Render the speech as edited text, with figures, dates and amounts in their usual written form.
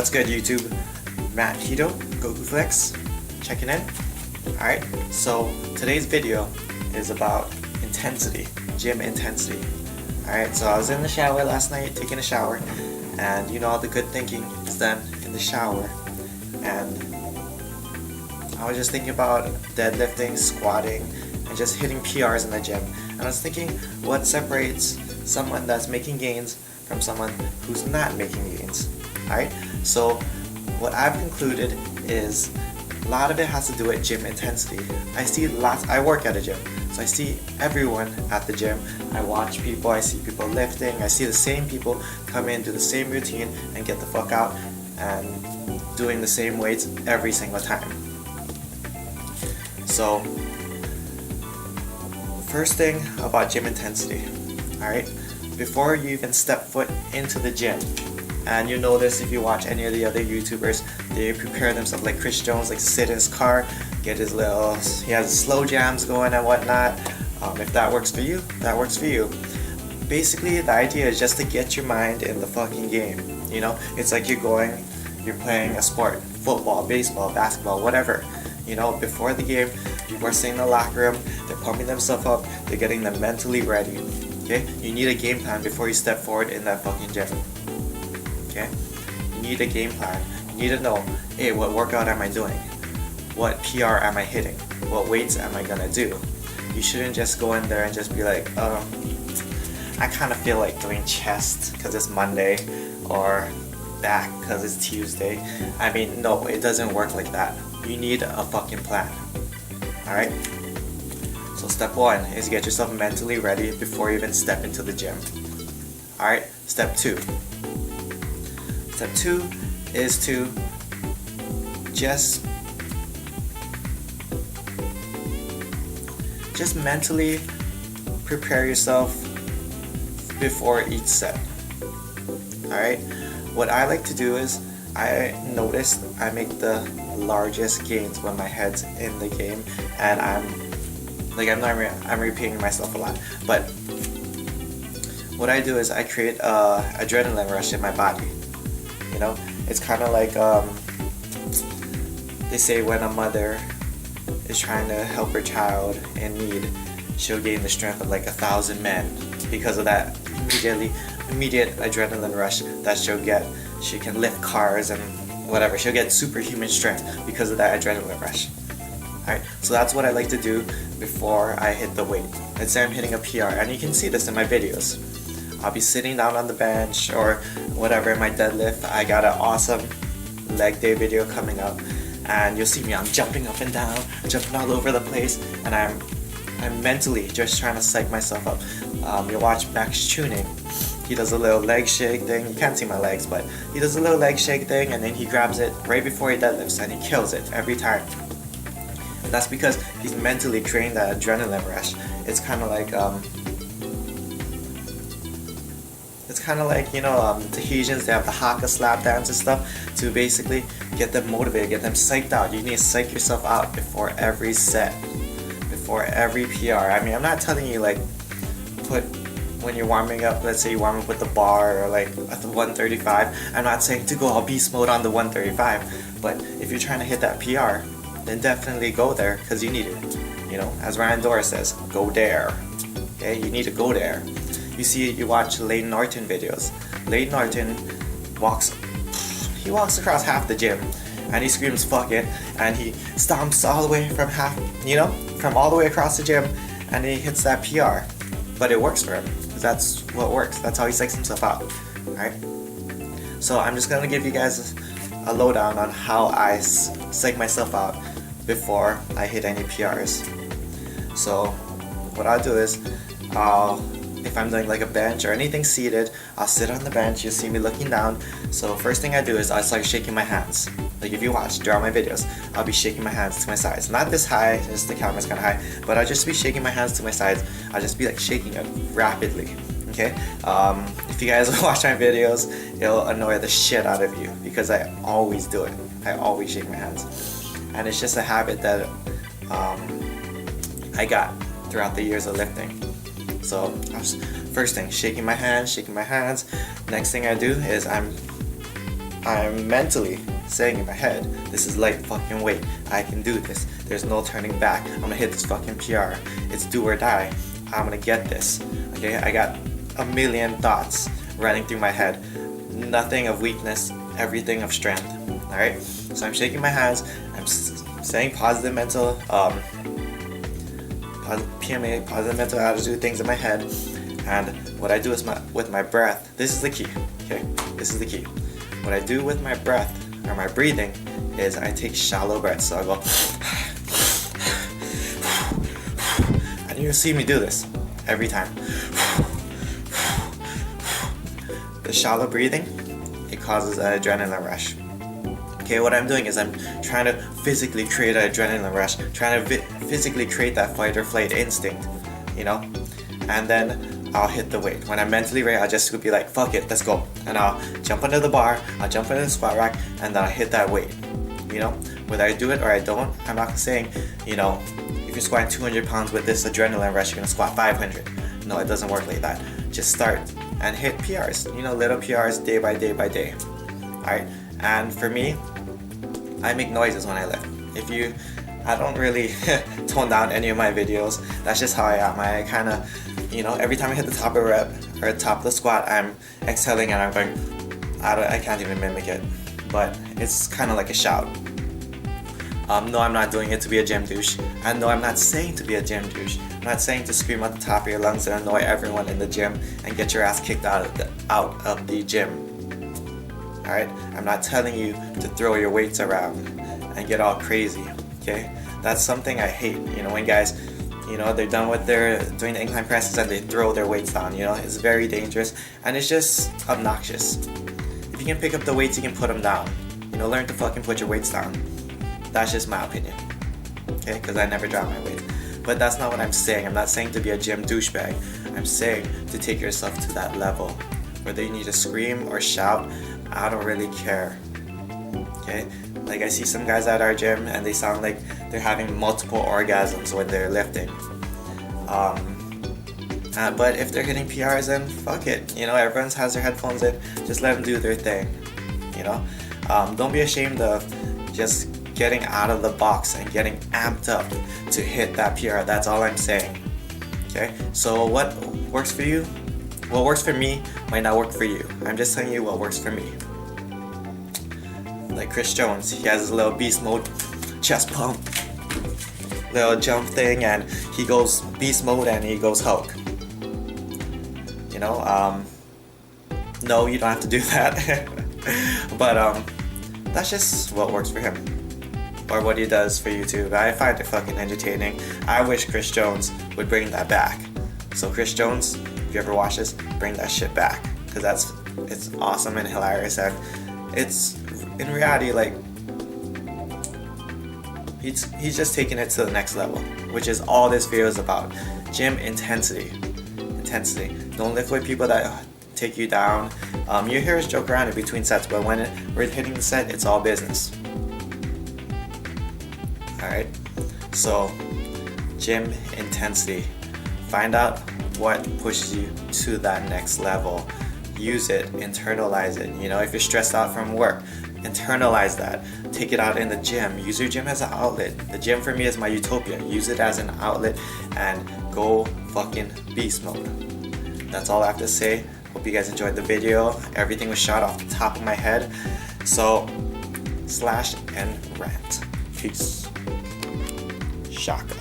What's good, YouTube? Matt Hito, Gokuflex, checking in. Alright, so today's video is about intensity, gym intensity. Alright, so I was in the shower last night, taking a shower, and you know all the good thinking is done in the shower. And I was just thinking about deadlifting, squatting, and just hitting PRs in the gym. And I was thinking, what separates someone that's making gains from someone who's not making gains? Alright, so what I've concluded is a lot of it has to do with gym intensity. I work at a gym, so I see everyone at the gym. I watch people, I see people lifting, I see the same people come in, do the same routine, and get the fuck out and doing the same weights every single time. So, first thing about gym intensity, alright? Before you even step foot into the gym, and you know this if you watch any of the other YouTubers, they prepare themselves like Chris Jones, like sit in his car, get his little, he has slow jams going and whatnot. If that works for you, that works for you. Basically, the idea is just to get your mind in the fucking game. You know, it's like you're playing a sport, football, baseball, basketball, whatever. You know, before the game, people are sitting in the locker room, they're pumping themselves up, they're getting them mentally ready. Okay, you need a game plan before you step forward in that fucking gym. Okay, you need a game plan. You need to know, hey, what workout am I doing? What PR am I hitting? What weights am I gonna do? You shouldn't just go in there and just be like, I kind of feel like doing chest because it's Monday, or back because it's Tuesday. I mean, no, it doesn't work like that. You need a fucking plan. Alright? So step one is get yourself mentally ready before you even step into the gym. Alright? Step two. Step two is to just mentally prepare yourself before each set. Alright? What I like to do is, I noticed I make the largest gains when my head's in the game, and I'm repeating myself a lot, but what I do is I create a adrenaline rush in my body. You know, it's kind of like they say when a mother is trying to help her child in need, she'll gain the strength of like 1,000 men because of that immediate adrenaline rush that she'll get. She can lift cars and whatever. She'll get superhuman strength because of that adrenaline rush. Alright, so that's what I like to do before I hit the weight. Let's say I'm hitting a PR, and you can see this in my videos. I'll be sitting down on the bench or whatever in my deadlift. I got an awesome leg day video coming up, and you'll see me, I'm jumping up and down, jumping all over the place, and I'm mentally just trying to psych myself up. You'll watch Max tuning. He does a little leg shake thing. You can't see my legs, but he does a little leg shake thing, and then he grabs it right before he deadlifts, and he kills it every time. And that's because he's mentally creating that adrenaline rush. It's kind of like, you know, the Tahitians, they have the haka slap dance and stuff to basically get them motivated, get them psyched out. You need to psych yourself out before every set, before every PR. I mean, I'm not telling you like when you're warming up, let's say you warm up with the bar or like at the 135. I'm not saying to go all beast mode on the 135, but if you're trying to hit that PR, then definitely go there because you need it. You know, as Ryan Dora says, go there. Okay, you need to go there. You watch Norton videos. Norton walks across half the gym, and he screams "fuck it," and he stomps all the way from all the way across the gym, and he hits that PR. But it works for him, because that's what works. That's how he psychs himself out. Alright? So I'm just gonna give you guys a lowdown on how I psych myself out before I hit any PRs. So what I'll do is, if I'm doing like a bench or anything seated, I'll sit on the bench. You'll see me looking down. So first thing I do is I start shaking my hands. Like if you watch during my videos, I'll be shaking my hands to my sides. Not this high, just the camera's kind of high, but I'll just be shaking my hands to my sides. I'll just be like shaking it rapidly. Okay? If you guys watch my videos, it'll annoy the shit out of you because I always do it. I always shake my hands, and it's just a habit that I got throughout the years of lifting. So first thing, shaking my hands. Next thing I do is I'm I'm mentally saying in my head, this is light fucking weight. I can do this. There's no turning back. I'm gonna hit this fucking PR. It's do or die. I'm gonna get this. Okay, I got a million thoughts running through my head. Nothing of weakness, everything of strength. Alright? So I'm shaking my hands, I'm saying positive mental, PMA, positive mental attitude things in my head. And what I do is with my breath, this is the key. Okay? This is the key. What I do with my breath, or my breathing, is I take shallow breaths. So I go, and you'll see me do this every time. The shallow breathing, it causes an adrenaline rush. Okay, what I'm doing is I'm trying to physically create an adrenaline rush, trying to physically create that fight or flight instinct, you know? And then I'll hit the weight. When I'm mentally ready, I'll just be like, fuck it, let's go. And I'll jump under the bar, I'll jump under the squat rack, and then I'll hit that weight. You know, whether I do it or I don't, I'm not saying, you know, if you're squatting 200 pounds with this adrenaline rush, you're gonna squat 500. No, it doesn't work like that. Just start and hit PRs, you know, little PRs day by day by day. Alright, and for me, I make noises when I lift. I don't really tone down any of my videos. That's just how I am. I kind of, you know, every time I hit the top of a rep or top of the squat, I'm exhaling and I'm going, I can't even mimic it. But it's kind of like a shout. No, I'm not doing it to be a gym douche. And no, I'm not saying to be a gym douche. I'm not saying to scream at the top of your lungs and annoy everyone in the gym and get your ass kicked out of the gym. Alright? I'm not telling you to throw your weights around and get all crazy. Okay? That's something I hate. You know, when guys, you know, they're done with doing the incline presses and they throw their weights down. You know, it's very dangerous and it's just obnoxious. If you can pick up the weights, you can put them down. You know, learn to fucking put your weights down. That's just my opinion. Okay? Because I never drop my weights. But that's not what I'm saying. I'm not saying to be a gym douchebag. I'm saying to take yourself to that level. Whether you need to scream or shout, I don't really care. Okay? Like I see some guys at our gym and they sound like they're having multiple orgasms when they're lifting. But if they're hitting PRs, then fuck it. You know, everyone has their headphones in. Just let them do their thing. You know? Don't be ashamed of just getting out of the box and getting amped up to hit that PR. That's all I'm saying. Okay? So what works for you? What works for me might not work for you. I'm just telling you what works for me. Like Chris Jones, he has his little beast mode chest pump, little jump thing, and he goes beast mode and he goes Hulk. You know, no, you don't have to do that. But that's just what works for him, or what he does for YouTube. I find it fucking entertaining. I wish Chris Jones would bring that back. So Chris Jones, if you ever watch this, bring that shit back, because it's awesome and hilarious, and it's in reality like he's just taking it to the next level, which is all this video is about. Gym intensity. Don't lift with people that take you down. You hear us joke around in between sets, but when we're hitting the set, it's all business. Alright, so gym intensity. Find out what pushes you to that next level. Use it, internalize it. You know, if you're stressed out from work, internalize that. Take it out in the gym. Use your gym as an outlet. The gym for me is my utopia. Use it as an outlet and go fucking beast mode. That's all I have to say. Hope you guys enjoyed the video. Everything was shot off the top of my head. So, slash and rant. Peace. Shaka.